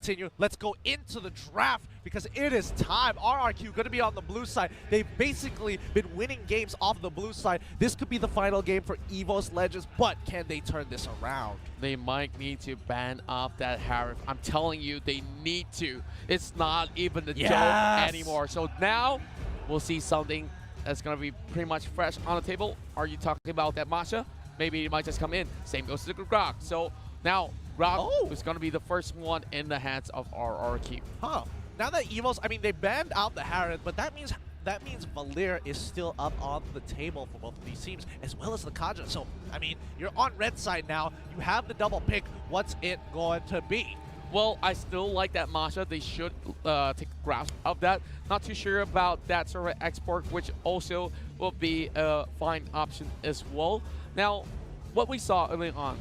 continue. Let's go into the draft because it is time. RRQ going to be on the blue side. They've basically been winning games off the blue side. This could be the final game for EVOS Legends, but can they turn this around? They might need to ban off that Harif. I'm telling you, they need to. It's not even a joke anymore. So now we'll see something that's going to be pretty much fresh on the table. Are you talking about that Masha? Maybe it might just come in. Same goes to the Grok. So now Grok is going to be the first one in the hands of RRQ. Huh. Now that EVOS, I mean, they banned out the Harith, but that means Valir is still up on the table for both of these teams, as well as the Kaja. So, I mean, you're on red side now. You have the double pick. What's it going to be? Well, I still like that Masha. They should take grasp of that. Not too sure about that sort of export, which also will be a fine option as well. Now, what we saw early on,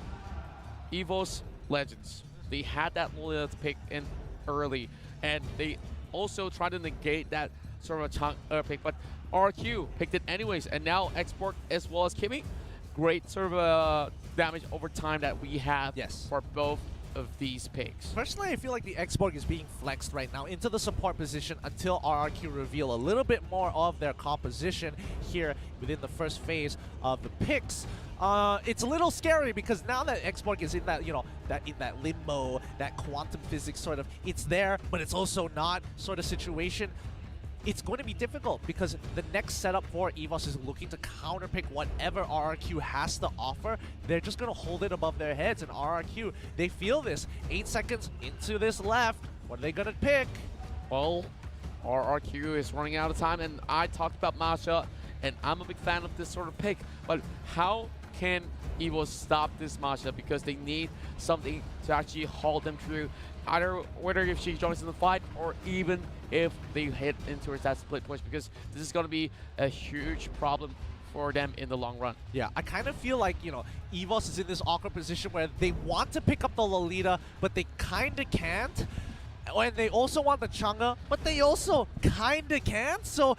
EVOS Legends, they had that Lolita to pick in early, and they also tried to negate that sort of a chunk pick, but RQ picked it anyways, and now Export as well as Kimmy, great sort of damage over time that we have for both of these picks. Personally, I feel like the Export is being flexed right now into the support position until RRQ reveal a little bit more of their composition here within the first phase of the picks. It's a little scary because now that Export is in that, you know, in that limbo, that quantum physics sort of, it's there, but it's also not sort of situation. It's going to be difficult because the next setup for EVOS is looking to counterpick whatever RRQ has to offer. They're just going to hold it above their heads, and RRQ, they feel this. 8 seconds into this left. What are they going to pick? Well, RRQ is running out of time, and I talked about Masha, and I'm a big fan of this sort of pick, but how can EVOS stop this Masha? Because they need something to actually hold them through, either whether if she joins in the fight or even if they hit into that split push, because this is going to be a huge problem for them in the long run. Yeah, I kind of feel like, you know, EVOS is in this awkward position where they want to pick up the Lolita, but they kind of can't. And they also want the Chang'e, but they also kind of can't. So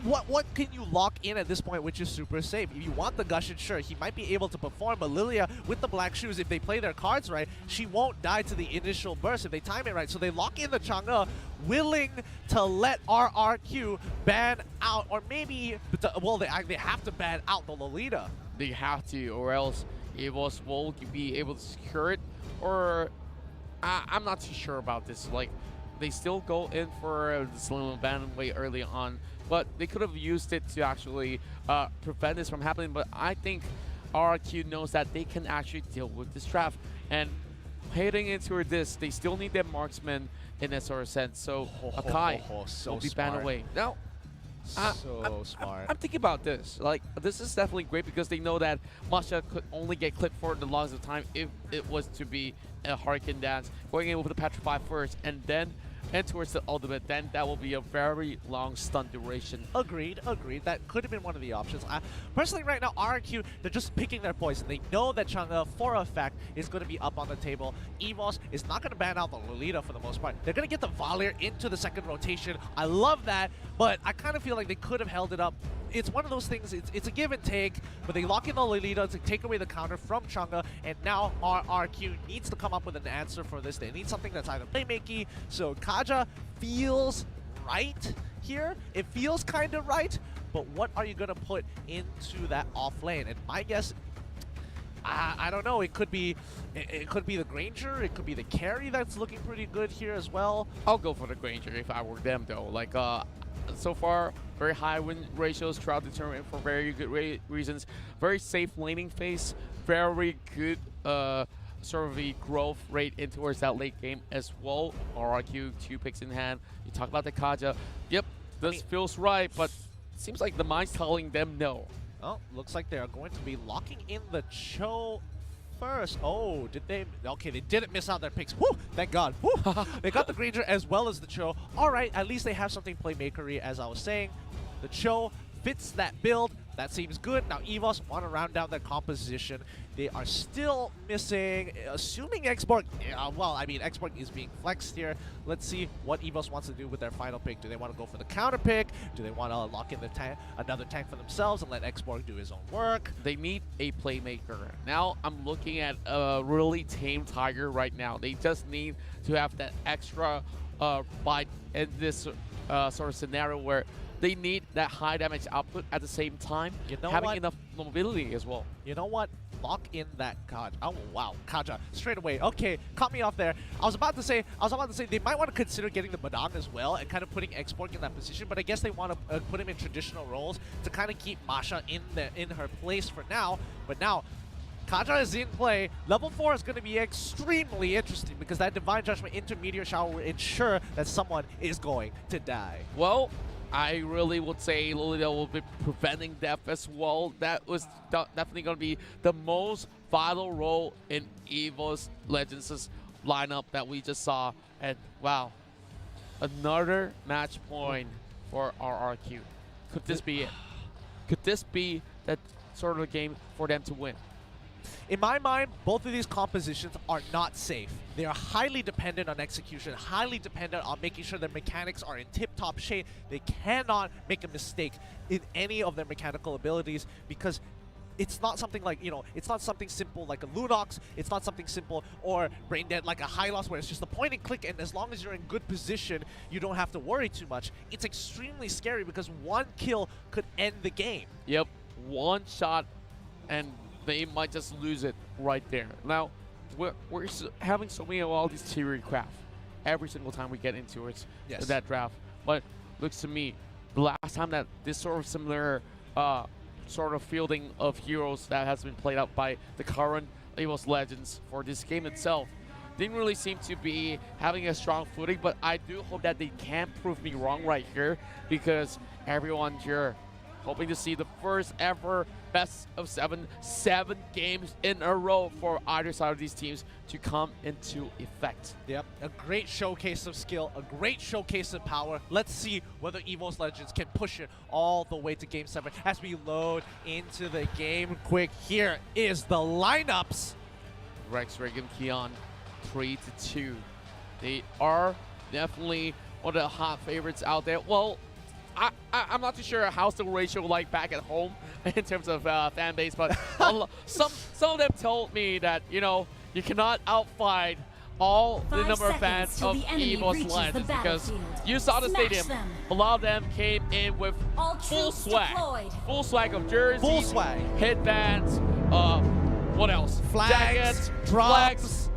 what can you lock in at this point, which is super safe? If you want the Gushing, sure, he might be able to perform, but Lilia with the black shoes, if they play their cards right, she won't die to the initial burst if they time it right. So they lock in the Chang'e, willing to let RRQ ban out, or maybe, well, they have to ban out the Lolita. They have to, or else EVOS will be able to secure it, or I'm not too sure about this. Like, they still go in for the Slim ban way early on, but they could have used it to actually prevent this from happening. But I think RRQ knows that they can actually deal with this draft. And heading into this, they still need their marksman in a sort of sense. So Akai will be banned away. Now, smart. I'm thinking about this. Like, this is definitely great because they know that Masha could only get clipped for the longest of time if it was to be a Hurricane Dance. Going in with the Petrify first and then towards the ultimate, then that will be a very long stun duration. Agreed. That could have been one of the options. Personally, right now, RRQ, they're just picking their poison. They know that Chang'e, for a fact, is going to be up on the table. EVOS is not going to ban out the Lolita for the most part. They're going to get the Valir into the second rotation. I love that, but I kind of feel like they could have held it up. It's one of those things, it's a give and take, but they lock in the Lolita to take away the counter from Chang'e, and now RRQ needs to come up with an answer for this. They need something that's either playmaking, so Kaja feels right here. It feels kind of right, but what are you going to put into that off lane? And my guess, I don't know, it could be the Granger, it could be the carry that's looking pretty good here as well. I'll go for the Granger if I were them though. Like, so far, very high win ratios throughout the tournament for very good reasons. Very safe laning phase, very good sort of the growth rate in towards that late game as well. RRQ, 2 picks in hand. You talk about the Kaja. Yep, this feels right, but it seems like the mind's telling them no. Oh, looks like they're going to be locking in the Cho first. Oh, did they? Okay, they didn't miss out their picks. Woo! Thank God. Woo! They got the Granger as well as the Cho. All right, at least they have something playmakery, as I was saying. The Cho fits that build, that seems good. Now EVOS want to round out their composition. They are still missing, assuming Xborg, well, I mean, Xborg is being flexed here. Let's see what EVOS wants to do with their final pick. Do they want to go for the counter pick? Do they want to lock in the another tank for themselves and let Xborg do his own work? They need a playmaker. Now I'm looking at a really tame Tiger right now. They just need to have that extra bite in this sort of scenario where they need that high damage output at the same time, having enough mobility as well. You know what? Lock in that Kaja. Oh wow, Kaja straight away. Okay, caught me off there. I was about to say they might want to consider getting the Madang as well and kind of putting Xborg in that position. But I guess they want to put him in traditional roles to kind of keep Masha in her place for now. But now Kaja is in play. Level 4 is going to be extremely interesting because that Divine Judgment into Meteor Shower will ensure that someone is going to die. Well, I really would say Lolita will be preventing death as well. That was definitely going to be the most vital role in EVOS Legends' lineup that we just saw. And wow, another match point for RRQ. Could this be it? Could this be that sort of game for them to win? In my mind, both of these compositions are not safe. They are highly dependent on execution, highly dependent on making sure their mechanics are in tip-top shape. They cannot make a mistake in any of their mechanical abilities because it's not something like, you know, it's not something simple like a Lunox, it's not something simple or brain dead like a Hylos where it's just a point and click, and as long as you're in good position, you don't have to worry too much. It's extremely scary because one kill could end the game. Yep, one shot and they might just lose it right there. Now, we're having so many of all these theory craft every single time we get into it, that draft. But looks to me, the last time that this sort of similar sort of fielding of heroes that has been played out by the current EVOS Legends for this game itself didn't really seem to be having a strong footing, but I do hope that they can prove me wrong right here because everyone here hoping to see the first ever best of 7 games in a row for either side of these teams to come into effect. Yep, a great showcase of skill, a great showcase of power. Let's see whether EVOS Legends can push it all the way to Game 7 as we load into the game quick. Here is the lineups. Rex, Regan, Keon, 3-2. They are definitely one of the hot favorites out there. Well, I'm not too sure how's the ratio like back at home in terms of fan base, but some of them told me that, you know, you cannot outfight all the number of fans of EVOS Legends because you saw the stadium. A lot of them came in with full swag of jerseys, headbands, what else? Flags,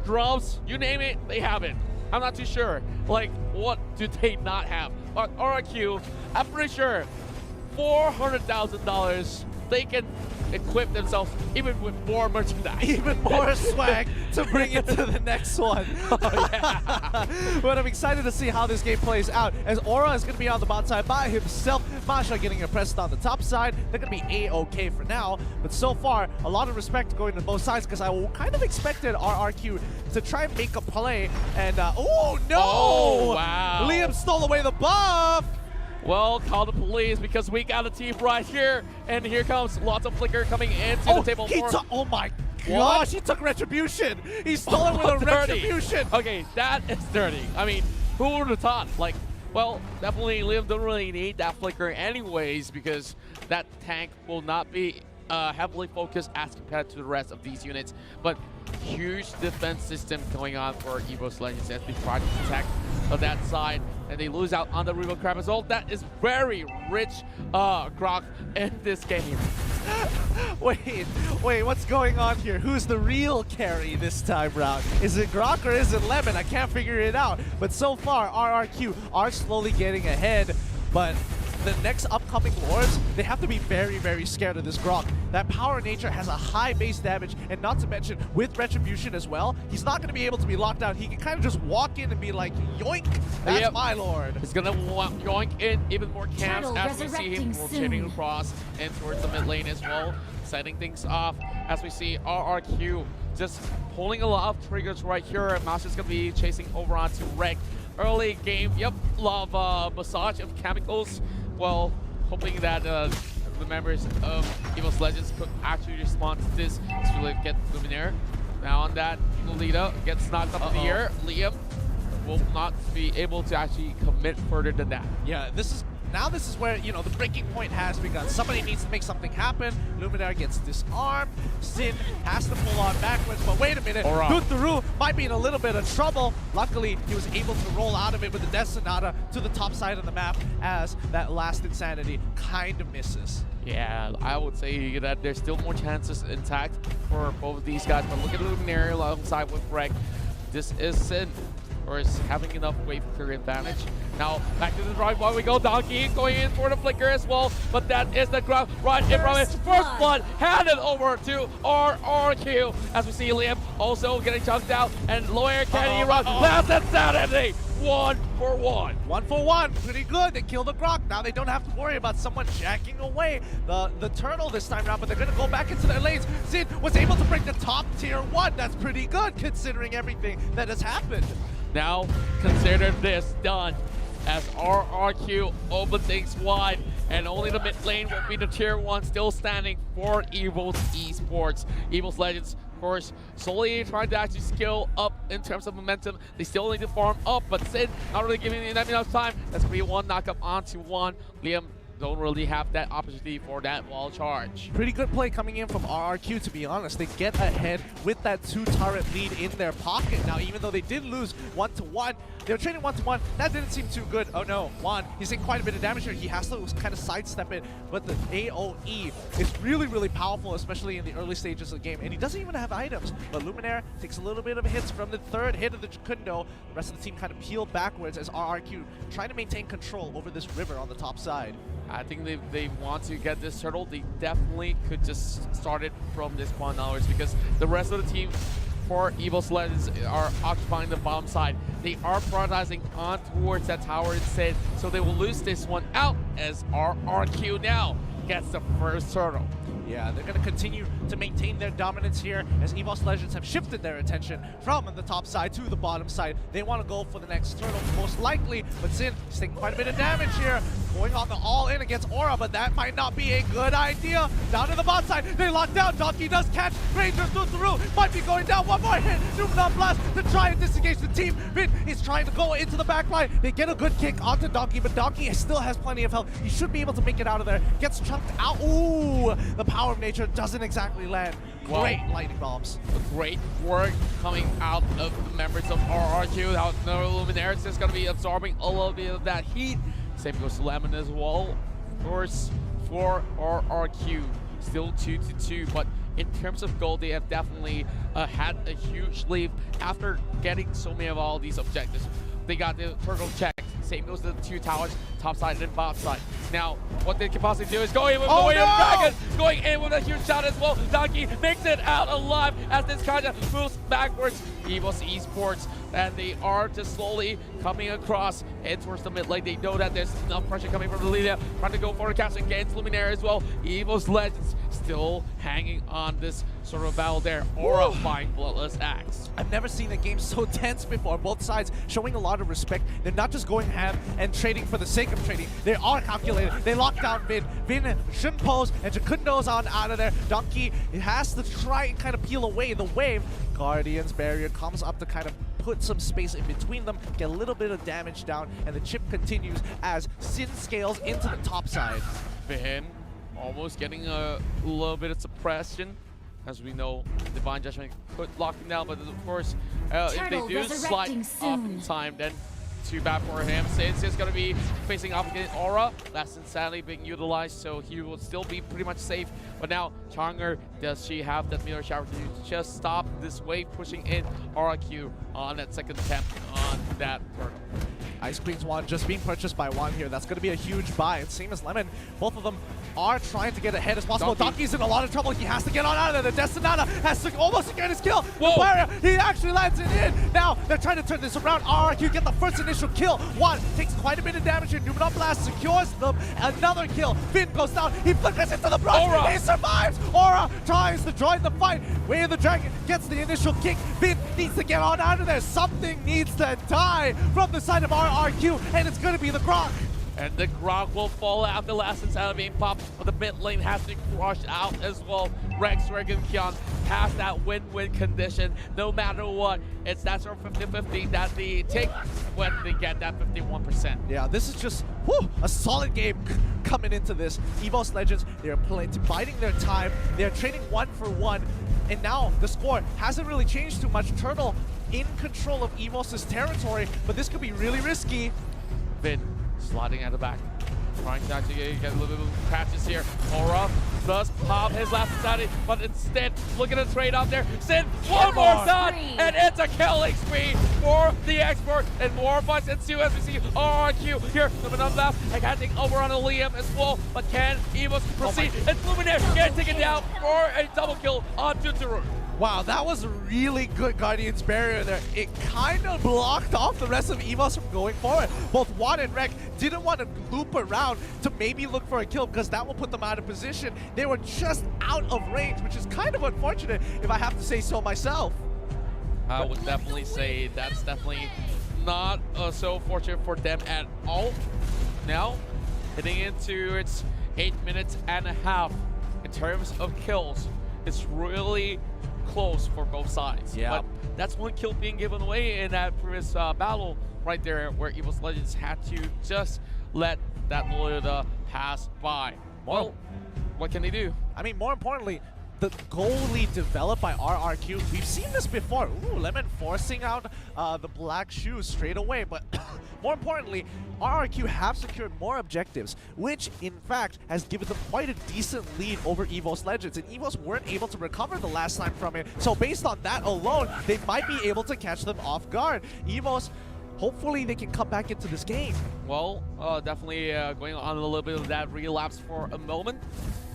drums, you name it, they have it. I'm not too sure. Like, what do they not have? But RRQ, I'm pretty sure $400,000, they can equip themselves even with more merchandise. Even more swag to bring it to the next one. Oh, yeah. But I'm excited to see how this game plays out as Aura is going to be on the bot side by himself. Masha getting impressed on the top side. They're going to be A-okay for now. But so far, a lot of respect going to both sides because I kind of expected RRQ to try and make a play. And, oh no! Oh, wow. Liam stole away the buff! Well, call the police because we got a team right here. And here comes lots of flicker coming into the table. Oh my gosh, he took Retribution. He stole it with a Retribution. Okay, that is dirty. I mean, who would have thought? Like, well, definitely Liam don't really need that flicker anyways because that tank will not be heavily focused as compared to the rest of these units. But huge defense system going on for EVOS Legends as they try to protect that side, and they lose out on the Revo Crab as well. That is very rich Grok in this game. Wait, what's going on here? Who's the real carry this time round? Is it Grok or is it Lemon? I can't figure it out. But so far, RRQ are slowly getting ahead, but the next upcoming Lords, they have to be very, very scared of this Grok. That Power Nature has a high base damage, and not to mention, with Retribution as well, he's not going to be able to be locked down. He can kind of just walk in and be like, yoink, that's my Lord. He's going to yoink in even more camps as we see him rotating across and towards the mid lane as well, setting things off as we see RRQ just pulling a lot of triggers right here. Mouse is going to be chasing over onto Reg. Early game, yep, love massage of chemicals. Well, hoping that the members of EVOS Legends could actually respond to this to really get Luminaire. Now on that, Lolita gets knocked up in the air. Liam will not be able to actually commit further than that. Yeah, this is where, you know, the breaking point has begun. Somebody needs to make something happen. Luminaire gets disarmed. Sin has to pull on backwards, but wait a minute. Vuthea might be in a little bit of trouble. Luckily, he was able to roll out of it with the rithysonyta to the top side of the map as that last insanity kind of misses. Yeah, I would say that there's still more chances intact for both of these guys, but look at Luminaire alongside with Reg. This is Sin, or is having enough wave clear advantage. Now, back to the drive while we go. Donkey going in for the flicker as well, but that is the grab right in front of it. First blood handed over to RRQ as we see Liam also getting chunked out, and Lawyer can he run? Last insanity! 1 for 1. 1 for 1, pretty good. They kill the Grok. Now they don't have to worry about someone jacking away the turtle this time around, but they're gonna go back into their lanes. Sin was able to break the top tier 1. That's pretty good considering everything that has happened. Now consider this done as RRQ open things wide, and only the mid lane will be the tier 1 still standing for EVOS Esports. EVOS Legends, of course, slowly trying to actually scale up in terms of momentum. They still need to farm up, but Sin not really giving them enough time. That's going to be one knockup onto one. Liam don't really have that opportunity for that wall charge. Pretty good play coming in from RRQ, to be honest. They get ahead with that 2-turret lead in their pocket. Now, even though they did lose 1-1, they were trading 1-1. That didn't seem too good. Oh no, Juan, he's taking quite a bit of damage here. He has to kind of sidestep it, but the AoE is really, really powerful, especially in the early stages of the game. And he doesn't even have items, but Luminaire takes a little bit of hits from the third hit of the Jukundo. The rest of the team kind of peeled backwards as RRQ trying to maintain control over this river on the top side. I think they want to get this turtle. They definitely could just start it from this point onwards, because the rest of the team for EVOS Legends are occupying the bottom side. They are prioritizing on towards that tower instead, so they will lose this one out as RRQ now gets the first turtle. Yeah, they're going to continue to maintain their dominance here as EVOS Legends have shifted their attention from the top side to the bottom side. They want to go for the next turtle, most likely, but Sin is taking quite a bit of damage here. Going on the all-in against Aura, but that might not be a good idea. Down to the bot side, they lock down. Donkey does catch. Ranger through the roof, might be going down. One more hit. Numenor Blast to try and disengage the team. Vin is trying to go into the back line. They get a good kick onto Donkey, but Donkey still has plenty of health. He should be able to make it out of there. Gets chunked out. Ooh, the power of nature doesn't exactly land. Great lightning bombs. Great work coming out of the members of RRQ. Now, the Luminaire is just going to be absorbing a little bit of that heat. Same goes to Lemon as well. Of course, for RRQ, still 2-2, but in terms of gold, they have definitely had a huge lead after getting so many of all these objectives. They got the turtle checked. Same goes to the 2 towers, top side and bottom side. Now, what they can possibly do is go in with the Warrior Dragon, going in with a huge shot as well. Donkey makes it out alive as this kind of moves backwards. EVOS Esports, and they are just slowly coming across and towards the mid lane. They know that there's enough pressure coming from the leader, trying to go for the catch against Luminaire as well. EVOS Legends still hanging on this sort of battle there. Aura buying Bloodless Axe. I've never seen a game so tense before. Both sides showing a lot of respect. They're not just going ham and trading for the sake of trading. They are calculated. They lock down Vin. Vin shouldn't pose, and Jukundo's on out of there. Donkey has to try and kind of peel away the wave. Guardian's barrier comes up to kind of put some space in between them, get a little bit of damage down, and the chip continues as Sin scales into the top side. Vin almost getting a little bit of suppression. As we know, Divine Judgment could lock him down, but of course, if they do slide up in time, then too bad for him. Since he's going to be facing off against Aura, Last Insanity being utilized, so he will still be pretty much safe. But now, Changer, does she have that Meteor Shower to just stop this wave pushing in RRQ on that second attempt on that turtle? Ice Queen's wand just being purchased by Juan here. That's going to be a huge buy. And same as Lemon, both of them are trying to get ahead as possible. Donkey's in a lot of trouble. He has to get on out of there. The rithysonyta has to almost secure his kill. The barrier, he actually lands it in. Now they're trying to turn this around. RRQ get the first initial kill. Juan takes quite a bit of damage here. Numenor Blast secures them. Another kill. Vin goes down. He flickers into the brush. He survives. Aura tries to join the fight. Way of the Dragon gets the initial kick. Vin needs to get on out of there. Something needs to die from the side of RRQ, and it's going to be the Grok. And the Grog will fall out the last instead of being popped, but the mid lane has to crush out as well. Rex, Reg, and Kion has that win-win condition. No matter what, it's that sort of 50-50 that they take when they get that 51%. Yeah, this is just a solid game coming into this. EVOS Legends, they're biding their time. They're trading 1 for 1. And now the score hasn't really changed too much. Turtle in control of EVOS' territory, but this could be really risky. Vin sliding at the back, trying to actually get a little bit of patches here. Aura does pop his last study, but instead, look at the trade out there. Sin one more time, and it's a killing spree for the export, and more fights ensue as we see RRQ here. Luminar left, and can take over on the Liam as well, but can EVOS proceed? And Luminar can take it down for a double kill on Juturu. Wow, that was a really good Guardian's Barrier there. It kind of blocked off the rest of EVOS from going forward. Both Watt and Rek didn't want to loop around to maybe look for a kill because that will put them out of position. They were just out of range, which is kind of unfortunate if I have to say so myself. I would definitely say that's definitely not so fortunate for them at all. Now, heading into its 8 minutes and a half in terms of kills. It's really close for both sides. Yeah. But that's one kill being given away in that previous battle right there where EVOS Legends had to just let that Lolita pass by. Well, what can they do? I mean, more importantly, the goalie developed by RRQ, we've seen this before. Ooh, Lemon forcing out the black shoes straight away, but more importantly, RRQ have secured more objectives, which in fact has given them quite a decent lead over EVOS Legends, and EVOS weren't able to recover the last time from it, so based on that alone, they might be able to catch them off guard. EVOS, hopefully they can come back into this game. Well, definitely going on a little bit of that relapse for a moment,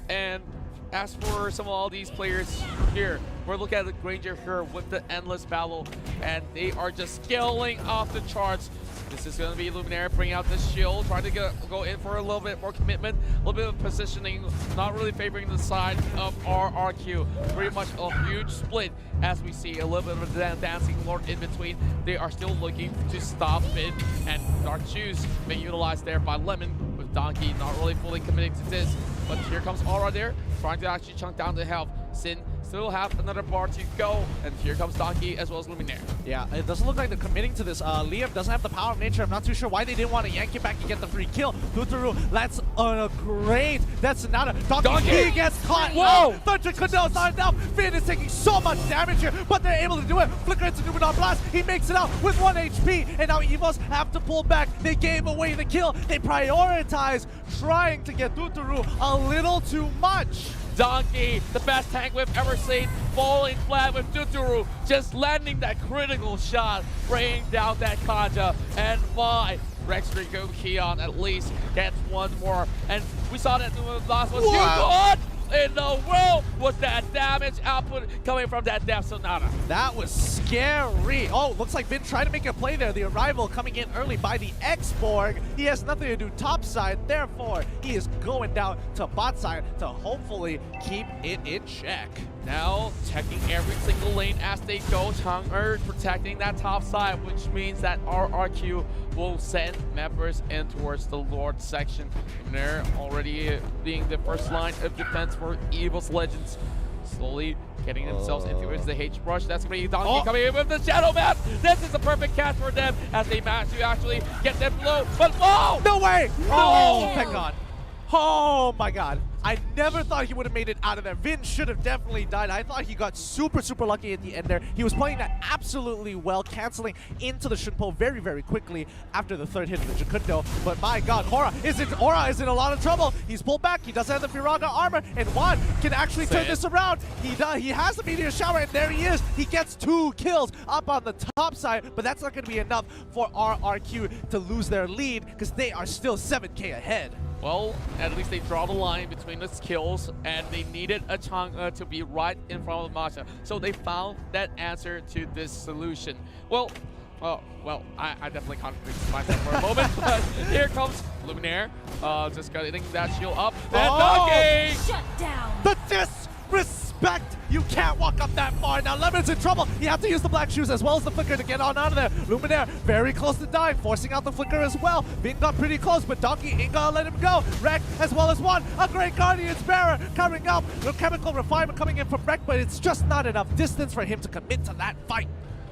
and as for some of all these players here, we're looking at the Granger here with the endless battle, and they are just scaling off the charts. This is going to be Luminaire bringing out the shield, trying to go in for a little bit more commitment, a little bit of positioning, not really favoring the side of RRQ. Pretty much a huge split as we see a little bit of a dancing lord in between. They are still looking to stop it, and Dark Shoes being utilized there by Lemon, with Donkey not really fully committing to this. But here comes Aura there, trying to actually chunk down the health. Sin still have another bar to go, and here comes Donkey as well as Luminaire. Yeah, it doesn't look like they're committing to this. Liam doesn't have the power of nature. I'm not too sure why they didn't want to yank it back to get the free kill. Vuthea, that's a great. That's not a Donkey gets caught. Whoa! Thunder could not enough. Finn is taking so much damage here, but they're able to do it. Flicker into Numenor Blast. He makes it out with 1 HP, and now EVOS have to pull back. They gave away the kill. They prioritize trying to get Vuthea a little too much. Donkey, the best tank we've ever seen, falling flat with Vuthea, just landing that critical shot, bringing down that Kanja, and my Rex Rico Keon at least gets one more. And we saw that the last was huge. What in the world was that damage output coming from that Death Sonata? That was scary. Oh, looks like Vin trying to make a play there. The arrival coming in early by the X-Borg. He has nothing to do top side, therefore he is going down to bot side to hopefully keep it in check. Now checking every single lane as they go. Chang'e protecting that top side, which means that RRQ will send members in towards the Lord section. And they're already being the first line of defense for EVOS Legends. Slowly getting themselves into the H-Brush. That's going to be Donkey coming in with the Shadow Map. This is a perfect catch for them as they manage to actually get them low. But oh! No way! No! Oh, thank God. Oh my God. I never thought he would have made it out of there. Vin should have definitely died. I thought he got super lucky at the end there. He was playing that absolutely well, canceling into the Shunpo very, very quickly after the third hit of the Jakundo. But my God, Aura is in a lot of trouble. He's pulled back. He doesn't have the Firaga armor, and Juan can actually turn this around. He has the Meteor Shower, and there he is. He gets 2 kills up on the top side, but that's not going to be enough for RRQ to lose their lead because they are still 7K ahead. Well, at least they draw the line between the kills, and they needed a Chang'e to be right in front of Masha. So they found that answer to this solution. Well, I definitely contradicted myself for a moment, but here comes Luminaire, just getting that shield up. And Donkey! Shut down! The Respect! You can't walk up that far. Now Lemon's in trouble. He has to use the black shoes as well as the flicker to get on out of there. Luminaire very close to dying, forcing out the flicker as well. Bing got pretty close, but Donkey ain't gonna let him go. Rek as well as one. A great Guardian's Bearer coming up. The chemical refinement coming in from Rek, but it's just not enough distance for him to commit to that fight.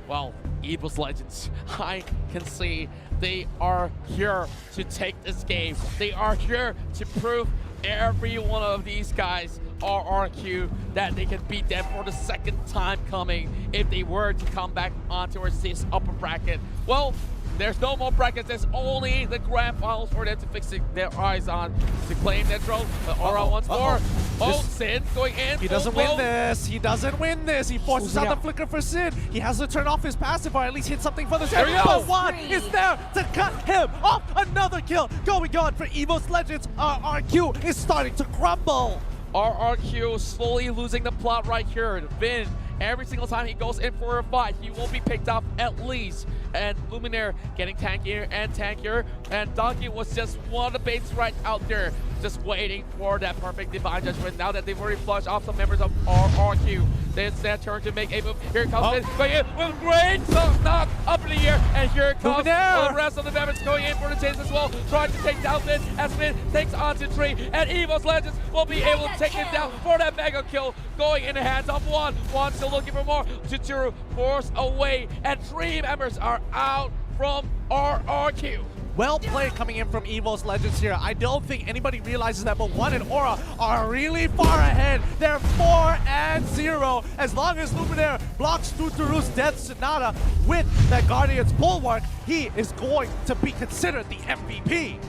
Well, EVOS Legends, I can see they are here to take this game. They are here to prove every one of these guys RRQ that they can beat them for the second time coming if they were to come back onto this upper bracket. Well, there's no more brackets. There's only the grand finals for them to fix their eyes on to claim their throne. Aura once more. Oh, Sin going in. He doesn't win this. He doesn't win this. He forces out the flicker for Sin. He has to turn off his passive or at least hit something for the There he But goes. one is there to cut him off. Another kill going on for EVOS Legends. RRQ is starting to crumble. RRQ slowly losing the plot right here. Vin, every single time he goes in for a fight, he will be picked up at least. And Luminaire getting tankier and tankier. And Donkey was just one of the baits right out there, just waiting for that perfect divine judgment. Now that they've already flushed off some members of RRQ, it's their turn to make a move. Here comes it, going in with great knock up in the air. And here comes the rest of the members going in for the chase as well, trying to take down Vin as Vin takes onto Tree. And EVOS Legends will be able to take him down for that mega kill, going in the hands of one. One still looking for more. Chituru forced away, and 3 members are out from RRQ. Well played coming in from EVOS Legends here. I don't think anybody realizes that, but One and Aura are really far ahead. They're 4-0. As long as Luminaire blocks Tuturu's Death Sonata with that Guardian's Bulwark, he is going to be considered the MVP.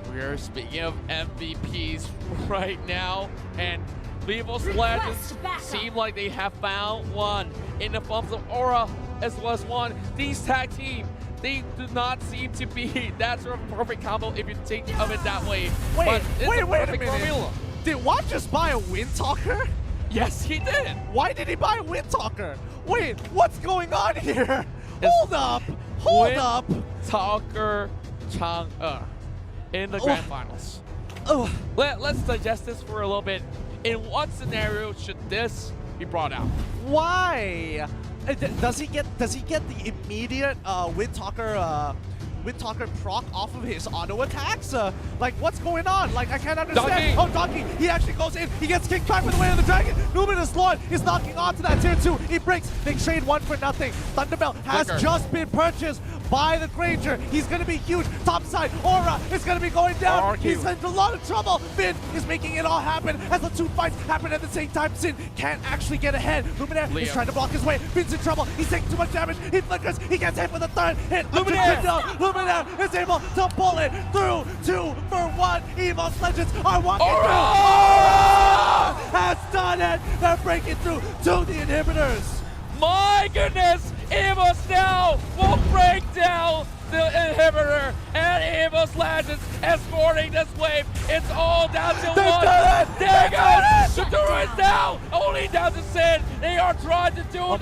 We're speaking of MVPs right now, and EVOS Legends seem like they have found one in the forms of Aura as well as One. These tag team, they do not seem to be that sort of perfect combo if you think of it that way. Wait a minute. Formula. Did One just buy a Windtalker? Yes, he did. Why did he buy a Windtalker? Wait, what's going on here? Hold up. Talker Chang'e in the grand finals. Let's digest this for a little bit. In what scenario should this be brought out? Why? Does he get the immediate Windtalker proc off of his auto attacks? Like, what's going on? Like, I can't understand. Donkey. Oh, Donkey, he actually goes in. He gets kicked back with the way of the dragon. Luminous Lord is knocking onto that tier 2. He breaks. They trade 1 for nothing. Thunderbell has just been purchased by the Granger. He's going to be huge. Topside, Aura is going to be going down. He's in a lot of trouble. Finn is making it all happen as the 2 fights happen at the same time. Sin can't actually get ahead. Luminaire is trying to block his way. Finn's in trouble. He's taking too much damage. He flickers. He gets hit with the 3rd hit. Luminaire is able to pull it through 2 for 1. EVOS Legends are walking through. Aura has done it. They're breaking through to the inhibitors. My goodness! EVOS now will break down the inhibitor, and EVOS Legends escorting this wave. It's all down to one. There it goes! Chituru is down! Only down to Sin. They are trying to do it.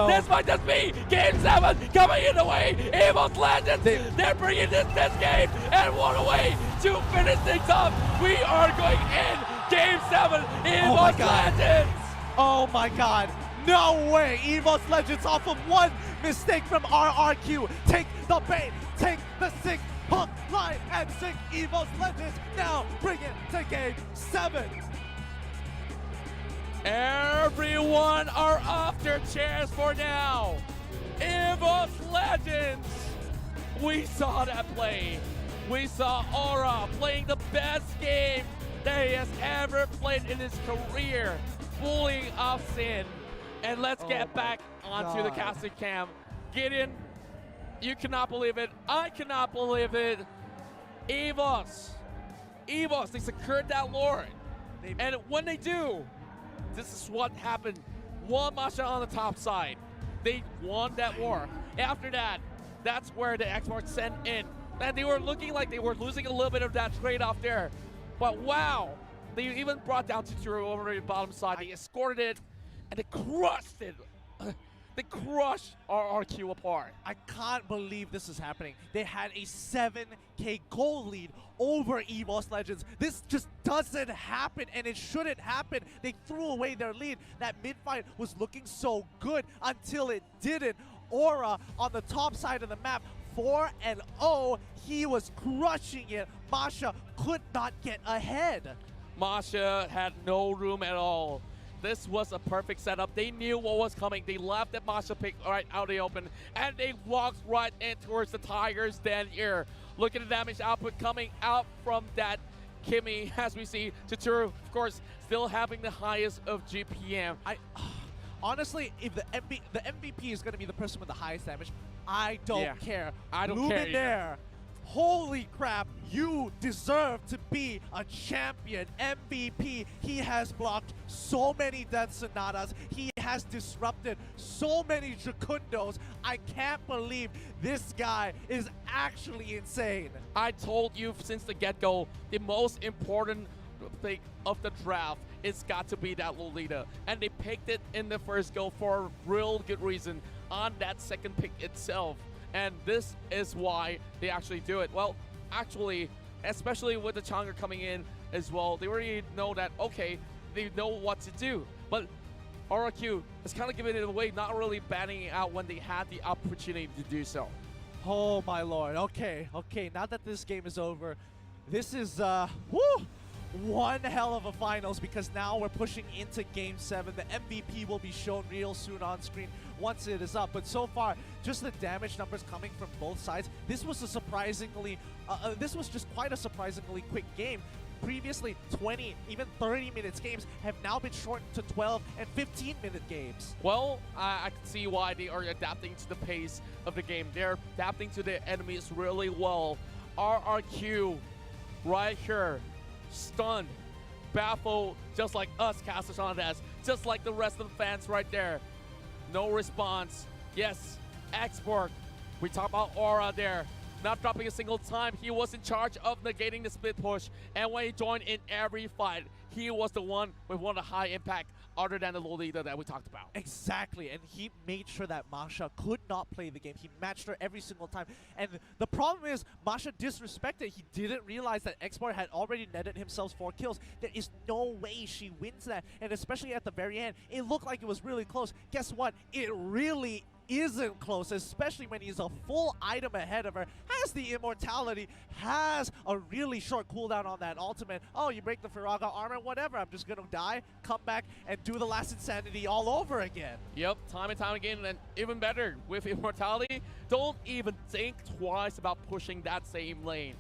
This might just be Game 7 coming in the way. EVOS Legends, they're bringing this game and one away to finish things up. We are going in Game 7. EVOS Legends! Oh my god. No way! EVOS Legends off of 1 mistake from RRQ. Take the bait, take the 6 hook line and sink EVOS Legends. Now bring it to Game 7. Everyone are off their chairs for now. EVOS Legends. We saw that play. We saw Aura playing the best game that he has ever played in his career, bullying off Sin. And let's get back onto the casting cam. Gideon, you cannot believe it. I cannot believe it. EVOS, they secured that Lord. And when they do, this is what happened. One Masha on the top side. They won that war. After that, that's where the exports sent in. And they were looking like they were losing a little bit of that trade-off there. But wow, they even brought down Chituru over the bottom side. They escorted it. And they crushed it. They crushed RRQ apart. I can't believe this is happening. They had a 7K goal lead over EVOS Legends. This just doesn't happen, and it shouldn't happen. They threw away their lead. That mid-fight was looking so good until it didn't. Aura on the top side of the map, 4-0. He was crushing it. Masha could not get ahead. Masha had no room at all. This was a perfect setup. They knew what was coming. They left that Masha pick right out of the open, and they walked right in towards the Tigers' den here. Look at the damage output coming out from that Kimmy, as we see. Totoro, of course, still having the highest of GPM. Honestly, if the MVP is going to be the person with the highest damage, I don't care. I don't care either. Holy crap, you deserve to be a champion, MVP. He has blocked so many Death Sonatas. He has disrupted so many Jacundos. I can't believe this guy is actually insane. I told you since the get-go, the most important thing of the draft, it's got to be that Lolita. And they picked it in the first go for a real good reason on that second pick itself. And this is why they actually do it. Well, actually, especially with the Challenger coming in as well, they already know that, okay, they know what to do. But RRQ is kind of giving it away, not really banning it out when they had the opportunity to do so. Oh my lord. Okay, now that this game is over, this is, one hell of a finals, because now we're pushing into Game 7. The MVP will be shown real soon on screen once it is up. But so far, just the damage numbers coming from both sides, this was a surprisingly, this was just quite a surprisingly quick game. Previously, 20, even 30 minutes games have now been shortened to 12 and 15-minute games. Well, I can see why they are adapting to the pace of the game. They're adapting to their enemies really well. RRQ right here, stunned, baffled, just like us, casters on this, just like the rest of the fans right there. No response. Yes, Export. We talk about Aura there. Not dropping a single time. He was in charge of negating the split push. And when he joined in every fight, he was the one with one of the high impact other than the Lolita that we talked about. Exactly, and he made sure that Masha could not play the game. He matched her every single time. And the problem is, Masha disrespected. He didn't realize that Export had already netted himself 4 kills. There is no way she wins that. And especially at the very end, it looked like it was really close. Guess what? It really isn't close, especially when he's a full item ahead of her, has the immortality, has a really short cooldown on that ultimate. Oh, you break the Firaga armor, whatever, I'm just gonna die, come back, and do the last insanity all over again. Yep, time and time again, and even better, with immortality, don't even think twice about pushing that same lane.